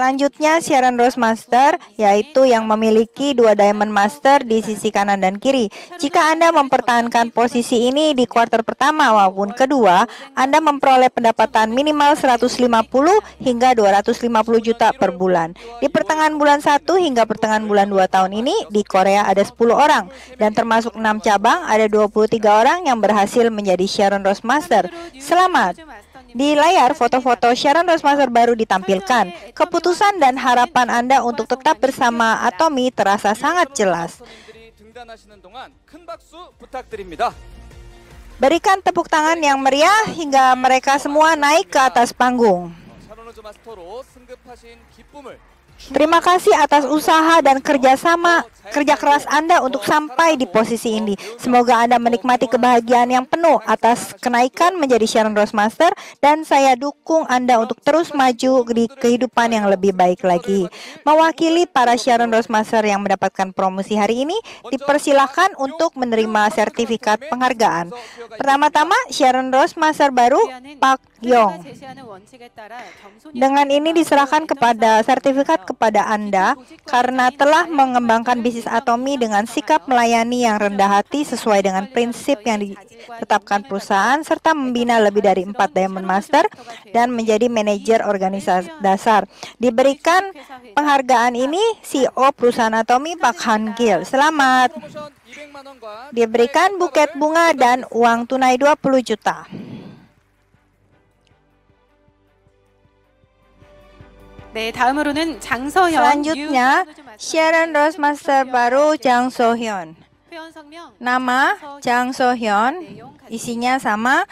Selanjutnya Sharon Rose Master, yaitu yang memiliki 2 Diamond Master di sisi kanan dan kiri. Jika Anda mempertahankan posisi ini di kuartal pertama maupun kedua, Anda memperoleh pendapatan minimal 150 hingga 250 juta per bulan. Di pertengahan bulan 1 hingga pertengahan bulan 2 tahun ini, di Korea ada 10 orang, dan termasuk 6 cabang, ada 23 orang yang berhasil menjadi Sharon Rose Master. Selamat! Di layar, foto-foto Sharon Rose Master baru ditampilkan. Keputusan dan harapan Anda untuk tetap bersama Atomy terasa sangat jelas. Berikan tepuk tangan yang meriah hingga mereka semua naik ke atas panggung. Terima kasih atas usaha dan kerja keras Anda untuk sampai di posisi ini. Semoga Anda menikmati kebahagiaan yang penuh atas kenaikan menjadi Sharon Rose Master, dan saya dukung Anda untuk terus maju di kehidupan yang lebih baik lagi. Mewakili para Sharon Rose Master yang mendapatkan promosi hari ini, dipersilakan untuk menerima sertifikat penghargaan. Pertama-tama, Sharon Rose Master baru Pak Yong. Dengan ini diserahkan kepada sertifikat kepada Anda karena telah mengembangkan bisnis Atomy dengan sikap melayani yang rendah hati sesuai dengan prinsip yang ditetapkan perusahaan, serta membina lebih dari 4 Diamond Master dan menjadi manajer organisasi dasar. Diberikan penghargaan ini CEO perusahaan Atomy Pak Han Gil. Selamat. Diberikan buket bunga dan uang tunai 20 juta. Selanjutnya, Sharon Rose Master baru Jang So-hyun. Nama Jang So-hyun, isinya sama,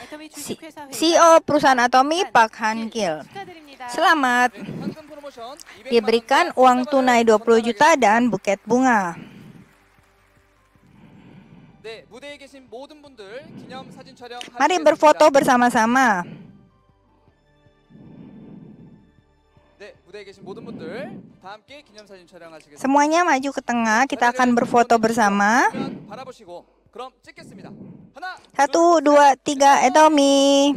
CEO perusahaan Atomy Pak Han Gil. Selamat. Diberikan uang tunai 20 juta dan buket bunga. Mari berfoto bersama-sama. Semuanya maju ke tengah, kita akan berfoto bersama. 1, 2, 3, Atomy.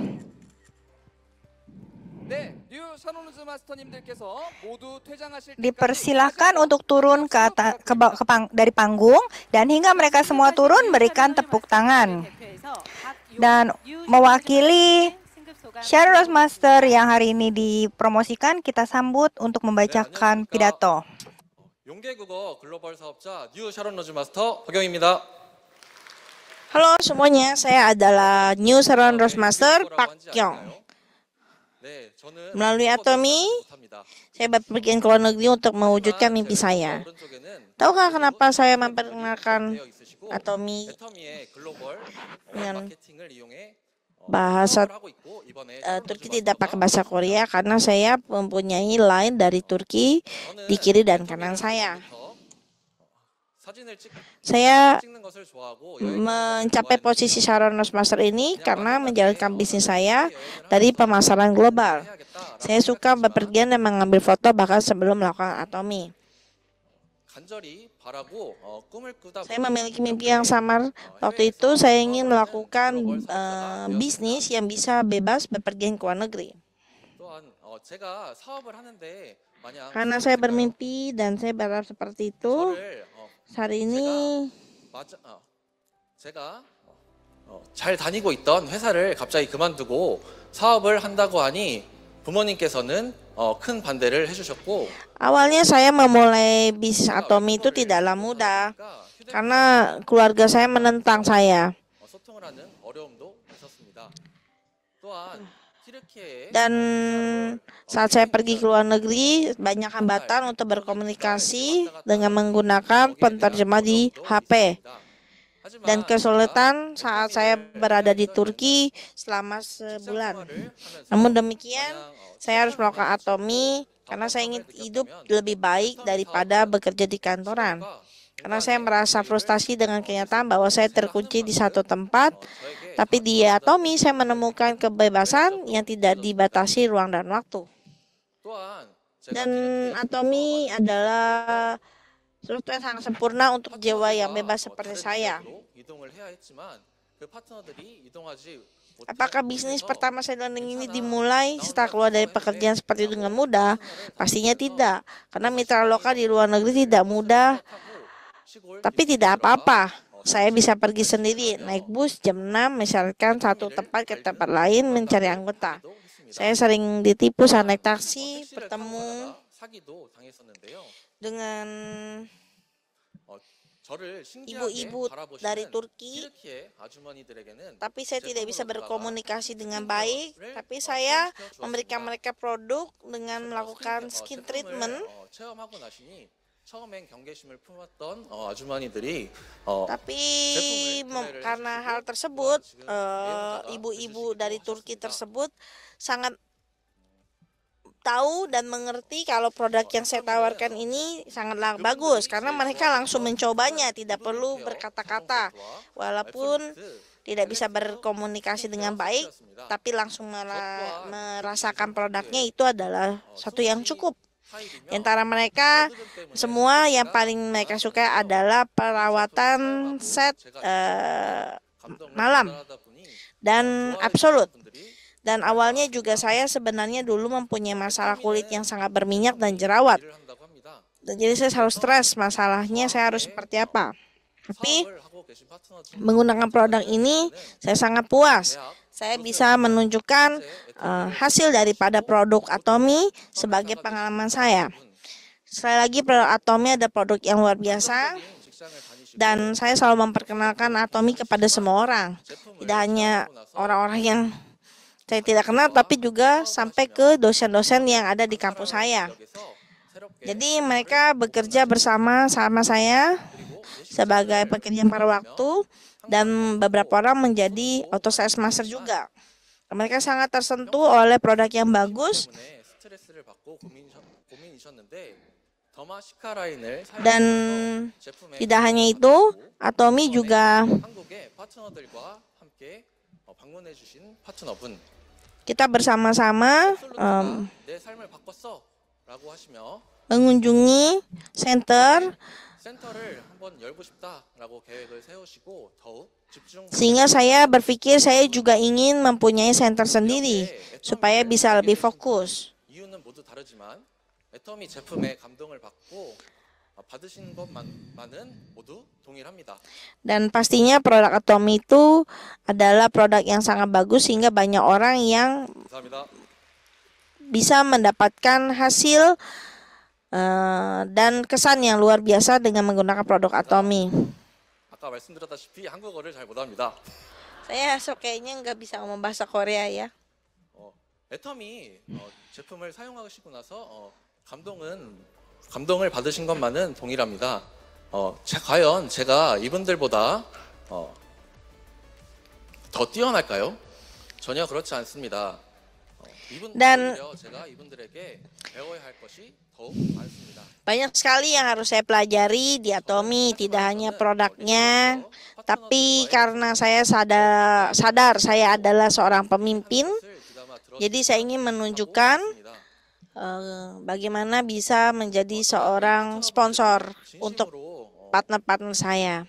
Dipersilahkan untuk turun dari panggung, dan hingga mereka semua turun, berikan tepuk tangan. Dan mewakili Sharon Rose Master yang hari ini dipromosikan, kita sambut untuk membacakan pidato. Halo semuanya, saya adalah New Sharon Rose Master Pak Yong. Melalui Atomy, saya berpergian ke luar negeri untuk mewujudkan mimpi saya. Tahukah kenapa saya memperkenalkan Atomy dengan bahasa Turki, tidak pakai bahasa Korea, karena saya mempunyai line dari Turki di kiri dan kanan saya. Saya mencapai posisi Sharon Rose Master ini karena menjalankan bisnis saya dari pemasaran global. Saya suka bepergian dan mengambil foto bahkan sebelum melakukan Atomy. Saya memiliki mimpi yang samar. Waktu itu saya ingin melakukan bisnis yang bisa bebas bepergian ke luar negeri. Karena saya bermimpi dan saya berharap seperti itu, hari ini 잘 다니고 있던 회사를 갑자기 그만두고 사업을 한다고 하니 부모님께서는 큰 반대를 해주셨고, awalnya saya memulai bisnis Atomy itu tidaklah mudah karena keluarga saya menentang saya. Dan saat saya pergi ke luar negeri, banyak hambatan untuk berkomunikasi dengan menggunakan penterjemah di HP. Dan kesulitan saat saya berada di Turki selama sebulan. Namun demikian, saya harus melakukan Atomy karena saya ingin hidup lebih baik daripada bekerja di kantoran. Karena saya merasa frustasi dengan kenyataan bahwa saya terkunci di satu tempat, tapi di Atomy saya menemukan kebebasan yang tidak dibatasi ruang dan waktu. Dan Atomy adalah sesuatu yang sangat sempurna untuk jiwa yang bebas seperti saya. Apakah bisnis pertama saya learning ini dimulai setelah keluar dari pekerjaan seperti itu dengan mudah? Pastinya tidak, karena mitra lokal di luar negeri tidak mudah, tapi tidak apa-apa. Saya bisa pergi sendiri, naik bus jam 6, misalkan satu tempat ke tempat lain mencari anggota. Saya sering ditipu saat naik taksi, bertemu dengan ibu-ibu dari Turki, tapi saya tidak bisa berkomunikasi dengan baik. Tapi saya memberikan mereka produk dengan melakukan skin treatment. Tapi karena hal tersebut, ibu-ibu dari Turki tersebut sangat tahu dan mengerti kalau produk yang saya tawarkan ini sangatlah bagus, karena mereka langsung mencobanya, tidak perlu berkata-kata. Walaupun tidak bisa berkomunikasi dengan baik, tapi langsung merasakan produknya, itu adalah satu yang cukup. Di antara mereka semua, yang paling mereka suka adalah perawatan set malam dan absolut. Dan awalnya juga saya sebenarnya dulu mempunyai masalah kulit yang sangat berminyak dan jerawat. Dan jadi saya selalu stres, masalahnya saya harus seperti apa. Tapi menggunakan produk ini saya sangat puas. Saya bisa menunjukkan hasil daripada produk Atomy sebagai pengalaman saya. Sekali lagi, produk Atomy ada produk yang luar biasa. Dan saya selalu memperkenalkan Atomy kepada semua orang. Tidak hanya orang-orang yang saya tidak kenal, tapi juga sampai ke dosen-dosen yang ada di kampus saya. Jadi mereka bekerja bersama saya sebagai pekerjaan paruh waktu, dan beberapa orang menjadi auto sales master juga. Mereka sangat tersentuh oleh produk yang bagus. Dan tidak hanya itu, Atomy juga kita bersama-sama mengunjungi center, sehingga saya berpikir saya juga ingin mempunyai center sendiri supaya bisa lebih fokus. Dan pastinya produk Atomy itu adalah produk yang sangat bagus, sehingga banyak orang yang bisa mendapatkan hasil dan kesan yang luar biasa dengan menggunakan produk Atomy. Saya kayaknya nggak bisa ngomong bahasa Korea ya. 애터미 제품을 사용하시고 나서 감동을 받으신 것만은 동일합니다. 과연 제가 이분들보다 더 뛰어날까요? 전혀 그렇지 않습니다. Dan 제가 이분들에게 배워야 할 것이 더욱 많습니다. Banyak sekali yang harus saya pelajari di Atomy, tidak hanya produknya, tapi karena saya sadar saya adalah seorang pemimpin, jadi saya ingin menunjukkan bagaimana bisa menjadi seorang sponsor untuk partner-partner saya.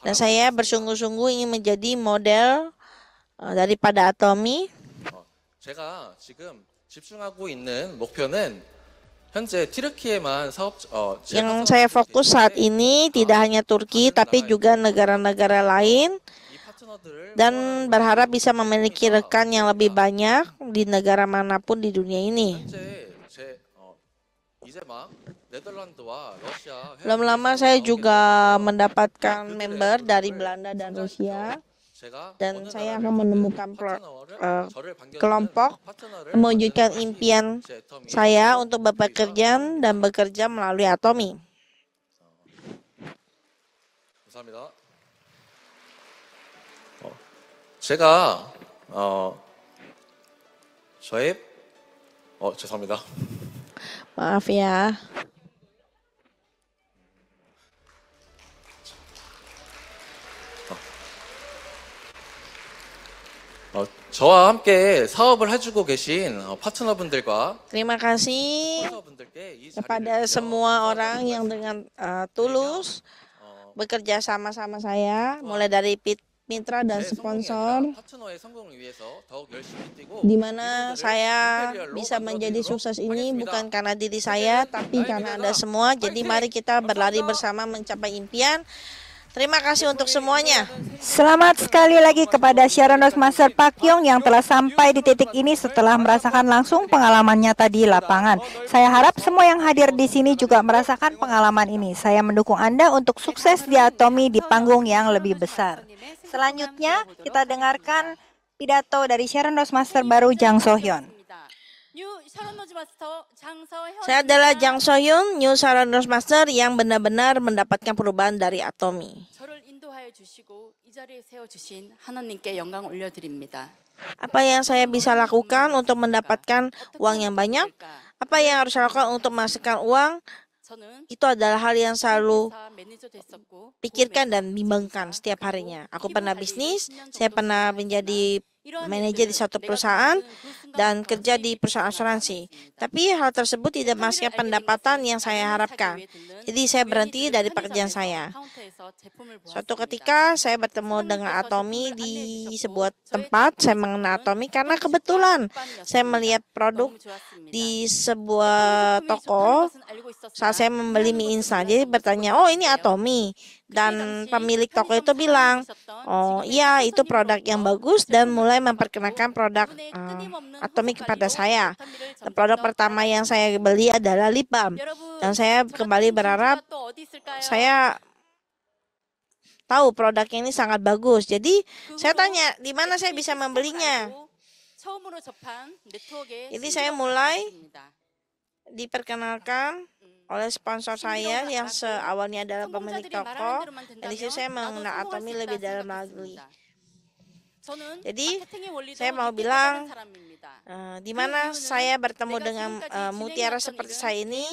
Dan saya bersungguh-sungguh ingin menjadi model daripada Atomy. 제가 지금 집중하고 있는 목표는 현재 튀르키예만 Yang saya fokus saat ini tidak hanya Turki, tapi juga negara-negara lain, dan berharap bisa memiliki rekan yang lebih banyak di negara manapun di dunia ini. Belum lama saya juga mendapatkan member dari Belanda dan Rusia, dan saya akan menemukan kelompok mewujudkan impian saya untuk bekerja dan bekerja melalui Atomy. 제가 죄송합니다. Maaf ya. 저와 함께 사업을 해주고 계신 파트너분들과 Terima kasih 스폰서분들께 이 kepada semua orang yang dengan tulus bekerja sama-sama saya, mulai dari mitra dan 제 성공이 sponsor, 아니라 파트너의 성공을 위해서 더욱 열심히 뛰고 di mana 이분들을 saya 임페리얼로 bisa menjadi 만들어드리도록 sukses ini 하겠습니다. bukan karena diri saya, tapi karena Anda semua. Jadi mari kita berlari bersama mencapai impian. Terima kasih untuk semuanya. Selamat sekali lagi kepada Sharon Rossmaster Park Yong yang telah sampai di titik ini setelah merasakan langsung pengalaman nyata di lapangan. Saya harap semua yang hadir di sini juga merasakan pengalaman ini. Saya mendukung Anda untuk sukses di Atomy di panggung yang lebih besar. Selanjutnya, kita dengarkan pidato dari Sharon Rossmaster baru Jang So-hyun. Saya adalah Jang So-hyun, New Sharon Rossmaster yang benar-benar mendapatkan perubahan dari Atomy. 저를 인도하여 주시고 이 자리에 세워 주신 하나님께 영광 올려드립니다. Apa yang saya bisa lakukan untuk mendapatkan uang yang banyak? Apa yang harus saya lakukan untuk menghasilkan uang? 저는 Itu adalah hal yang selalu 회사 매니저도 했었고 pikirkan dan bimbangkan setiap harinya. Aku pernah bisnis, saya pernah menjadi manajer di satu perusahaan dan kerja di perusahaan asuransi. Tapi hal tersebut tidak menghasilkan pendapatan yang saya harapkan. Jadi saya berhenti dari pekerjaan saya. Suatu ketika saya bertemu dengan Atomy di sebuah tempat. Saya mengenal Atomy karena kebetulan saya melihat produk di sebuah toko saat saya membeli mie instan. Jadi bertanya, oh ini Atomy. Dan pemilik toko itu bilang, oh iya itu produk yang bagus, dan mulai memperkenalkan produk Atomy kepada saya. Dan produk pertama yang saya beli adalah lip balm. Dan saya kembali berharap saya tahu produknya ini sangat bagus. Jadi saya tanya, di mana saya bisa membelinya? Jadi saya mulai diperkenalkan oleh sponsor saya yang seawalnya adalah pemilik toko, dan di situ saya mengenal Atomy lebih dalam lagi. Jadi saya mau bilang, di mana saya bertemu dengan mutiara seperti saya ini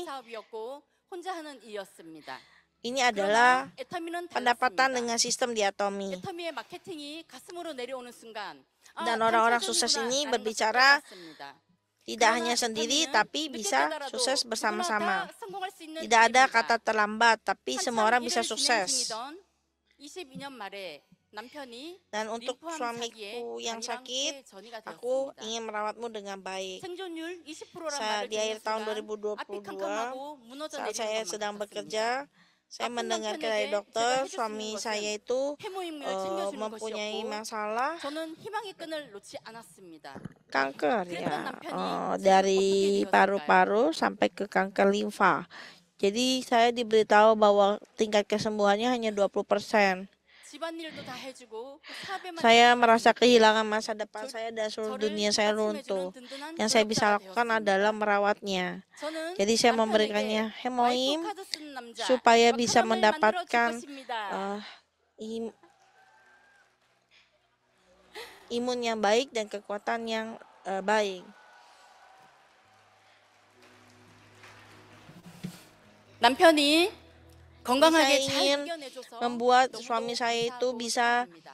adalah pendapatan dengan sistem di Atomy. Dan orang-orang sukses ini berbicara tidak hanya sendiri, tapi bisa sukses bersama-sama. Tidak ada kata terlambat, tapi semua orang bisa sukses. Dan untuk suamiku yang sakit, aku ingin merawatmu dengan baik. Di akhir tahun 2022, saat saya sedang bekerja, saya mendengar dari dokter, suami saya itu mempunyai masalah kanker ya, dari paru-paru sampai ke kanker limfa. Jadi saya diberitahu bahwa tingkat kesembuhannya hanya 20%. Saya merasa kehilangan masa depan saya dan seluruh dunia saya runtuh. Yang saya bisa lakukan adalah merawatnya. Jadi saya memberikannya hemoim supaya bisa mendapatkan imun yang baik dan kekuatan yang baik. 남편이 건강하게 Saya 잘 ingin 이겨내줘서 membuat 너무도 suami saya itu 감사하고 bisa 사랑합니다.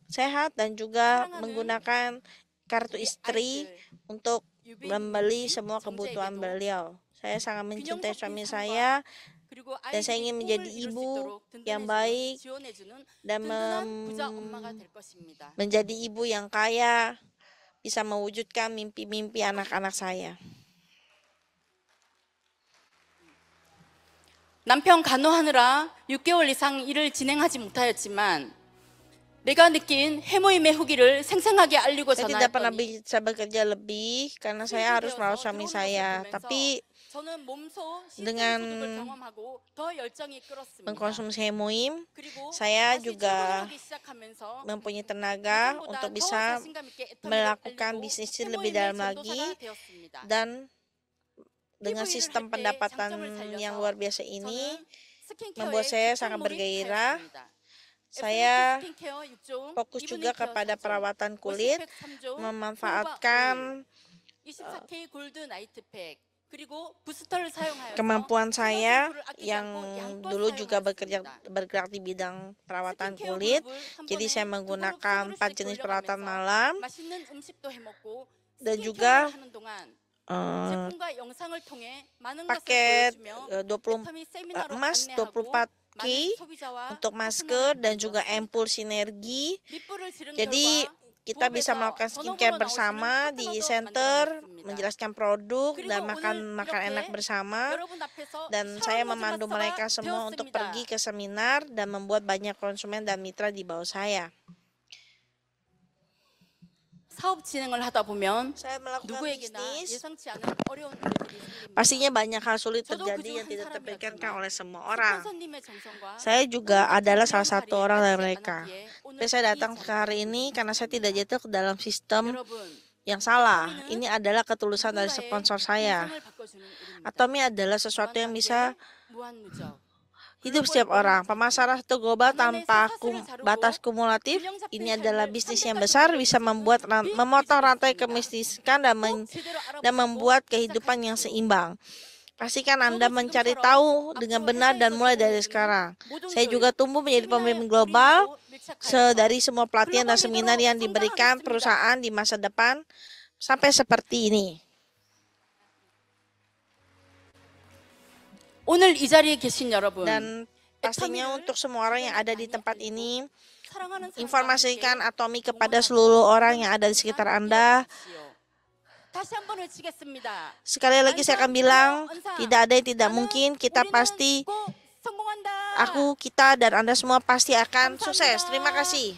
sehat dan juga menggunakan kartu istri untuk membeli semua kebutuhan beliau. Saya sangat mencintai suami saya 그리고 dan saya 아이들이 ingin 꿈을 menjadi 이룰 수 ibu 있도록 yang 든든해주고 baik 지원해주는 dan 든든한 부자 엄마가 될 것입니다. menjadi ibu yang kaya, bisa mewujudkan mimpi-mimpi anak-anak saya. 남편 간호하느라 6개월 이상 일을 진행하지 못하였지만 내가 느낀 해모임의 후기를 생생하게 알리고 Saya tidak pernah 전화했더니 bisa bekerja lebih karena saya harus merawat suami saya. Tapi 저는 몸소 dengan 시스템 소득을 경험하고 더 열정이 끌었습니다. mengkonsumsi hemoim, 그리고 saya 다시 juga 출근하기 시작하면서 mempunyai tenaga 예전보다 untuk 더 bisa 자신감 있게 애터미를 melakukan 알리고 bisnis lebih 해모임의 dalam 전도사가 lagi, 되었습니다. dan dengan 피부 일을 sistem 할 때 pendapatan 장점을 살려서 yang luar biasa ini 저는 스킨케어에 membuat saya 집중 sangat bergairah. 몰입하였습니다. Saya 스킨케어 6종, fokus juga 이브닝 케어 kepada 4종, perawatan kulit, 50팩 3종, memanfaatkan 24K 골드 나이트팩, 그리고 부스터를 사용하여서 kemampuan saya 수분 공급을 아끼지 yang 않고 양껏 dulu juga 사용하였습니다. bergerak di bidang perawatan 스킨케어 kulit. 그룹을 한 Jadi 번에 saya 두 그룹, menggunakan 세 4 그룹씩 jenis 돌려가면서 perawatan malam 맛있는 음식도 해먹고 dan 스킨케어를 juga 하는 동안 eh, 제품과 영상을 통해 많은 paket 것을 보여주며 20 애터미 세미나로 emas 안내하고 24 untuk masker dan juga ampul sinergi. Jadi kita bisa melakukan skincare bersama di center, menjelaskan produk dan makan enak bersama. Dan saya memandu mereka semua untuk pergi ke seminar dan membuat banyak konsumen dan mitra di bawah saya. 사업 진행을 하다 보면 Saya melakukan 누구에게나 bisnis, 예상치 않은 어려운 일들이 있습니다. pastinya banyak hal sulit 저도 terjadi 그중 yang tidak 한 terpikirkan 사람이었지만 oleh semua orang. 손님의 정성과 Saya juga adalah salah 다양한 satu 자리에 orang dari 빠지지 mereka. 않았기에 오늘 Tapi saya 이 datang ke 자리에 hari ini karena saya tidak jatuh ke dalam sistem 여러분, yang salah. Ini adalah ketulusan dari 누군가의 sponsor saya. 인생을 바꿔주는 일입니다. Atomi adalah sesuatu yang bisa 무한무적. hidup setiap orang. Pemasaran satu global tanpa batas kumulatif. Ini adalah bisnis yang besar, bisa memotong rantai kemiskinan dan membuat kehidupan yang seimbang. Pastikan Anda mencari tahu dengan benar dan mulai dari sekarang. Saya juga tumbuh menjadi pemimpin global dari semua pelatihan dan seminar yang diberikan perusahaan di masa depan sampai seperti ini. 오늘 이 자리에 계신 여러분, Dan pastinya untuk semua orang yang ada di tempat ini, 사랑하는 informasikan Atomi kepada seluruh orang yang ada di sekitar Anda. 다시 한번 외치겠습니다. Sekali lagi saya akan bilang, tidak ada yang tidak mungkin. Kita pasti, 꼭 성공한다. kita, dan Anda semua pasti akan sukses. Terima kasih.